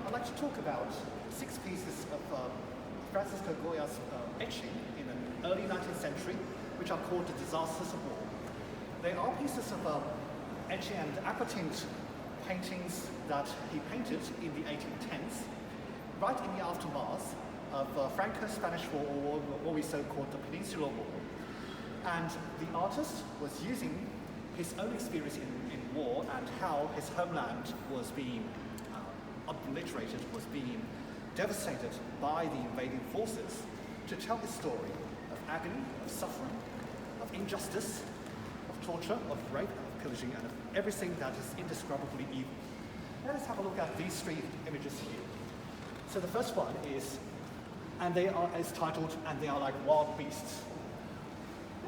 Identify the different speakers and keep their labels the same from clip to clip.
Speaker 1: I'd like to talk about 6 pieces of Francisco Goya's etching in the early 19th century, which are called the Disasters of War. They are pieces of etching and aquatint paintings that he painted in the 1810s, right in the aftermath of Franco-Spanish War, or what we so called the Peninsular War. And the artist was using his own experience in war and how his homeland was being obliterated, was being devastated by the invading forces, to tell the story of agony, of suffering, of injustice, of torture, of rape, of pillaging, and of everything that is indescribably evil. Let us have a look at these 3 images here. So the first one is titled, "And They Are Like Wild Beasts."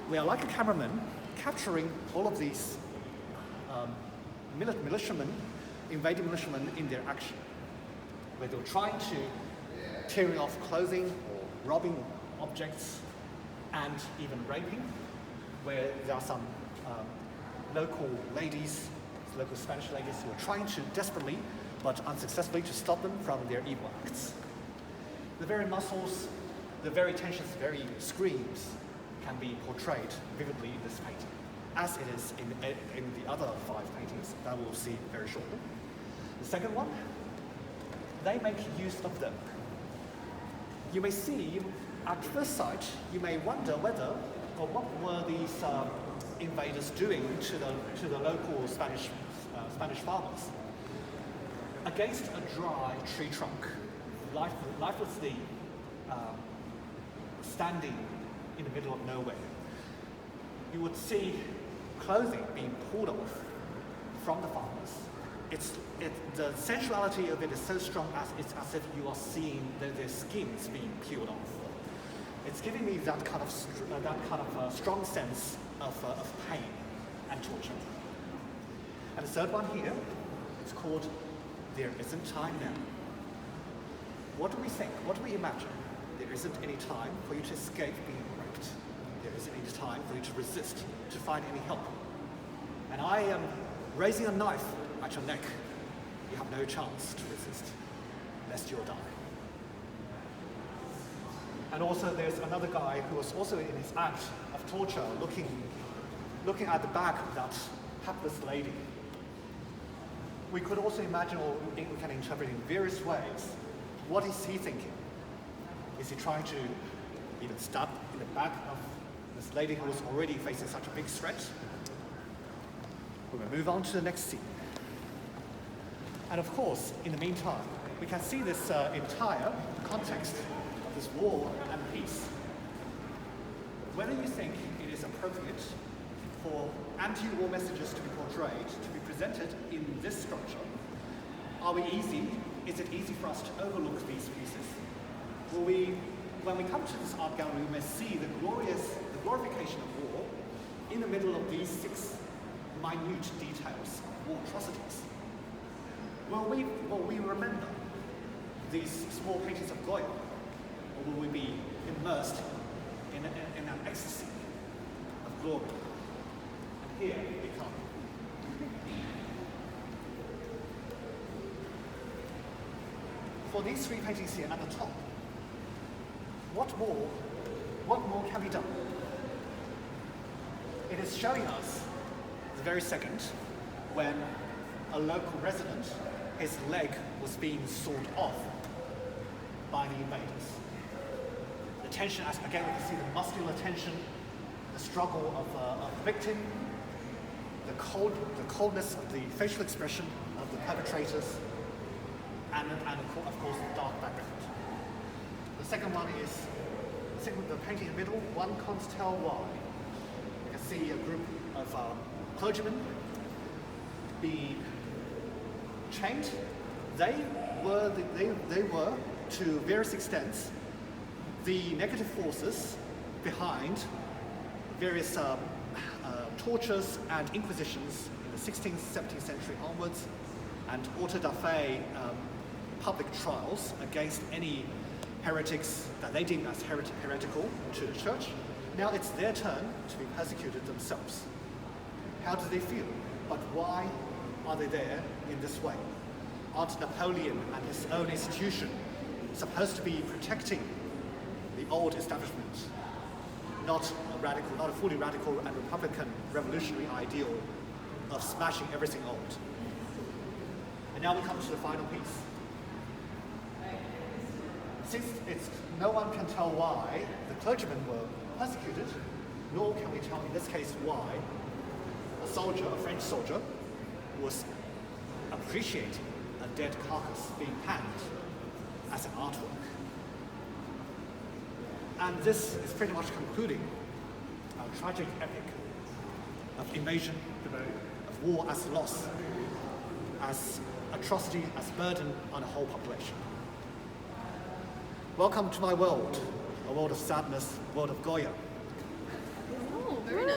Speaker 1: We are like a cameraman capturing all of these militiamen, invading militiamen in their action, where they're trying to tearing off clothing or robbing objects and even raping, where there are some local Spanish ladies who are trying to desperately but unsuccessfully to stop them from their evil acts. The very muscles, the very tensions, the very screams can be portrayed vividly in this painting, as it is in the other 5 paintings that we'll see very shortly. The second one, they make use of them. You may see, at first sight, you may wonder whether, or what were these invaders doing to the local Spanish farmers. Against a dry tree trunk, lifelessly standing in the middle of nowhere, you would see clothing being pulled off from the farmers. The sensuality of it is so strong it's as if you are seeing their skins being peeled off. It's giving me that kind of strong sense of pain and torture. And the third one here, it's called "There Isn't Time Now." What do we think? What do we imagine? There isn't any time for you to escape being raped. There isn't any time for you to resist, to find any help. And I am raising a knife at your neck. You have no chance to resist, lest you'll die. And also there's another guy who was also in his act of torture, looking at the back of that hapless lady. We could also imagine, or we can interpret in various ways, what is he thinking? Is he trying to even stab in the back of this lady who was already facing such a big threat? We're going to move on to the next scene. And of course, in the meantime, we can see this entire context of this war and peace. Whether you think it is appropriate for anti-war messages to be portrayed, to be presented in this structure, is it easy for us to overlook these pieces? When we come to this art gallery, we may see the glorification of war in the middle of these 6 minute details of war atrocities. Will we remember these small paintings of Goya, or will we be immersed in an ecstasy of glory? And here we come. For these 3 paintings here at the top, what more can be done? It is showing us the very second when a local resident, his leg was being sawed off by the invaders. The tension, again we can see the muscular tension, the struggle of the victim, the coldness of the facial expression of the perpetrators, and of course the dark background. The second one is the painting in the middle. One can't tell why. You can see a group of clergymen being chained. They were, to various extents, the negative forces behind various tortures and inquisitions in the 16th, 17th century onwards, and auto da fe public trials against any heretics that they deemed as heretical to the church. Now it's their turn to be persecuted themselves. How do they feel? But why are they there in this way? aren't Napoleon and his own institution supposed to be protecting the old establishment, not a fully radical and Republican revolutionary ideal of smashing everything old? And now we come to the final piece. Since no one can tell why the clergymen were persecuted, nor can we tell in this case why a French soldier, was appreciating a dead carcass being hanged as an artwork. And this is pretty much concluding our tragic epic of invasion, of war as loss, as atrocity, as burden on a whole population. Welcome to my world, a world of sadness, a world of Goya.
Speaker 2: Oh, very nice.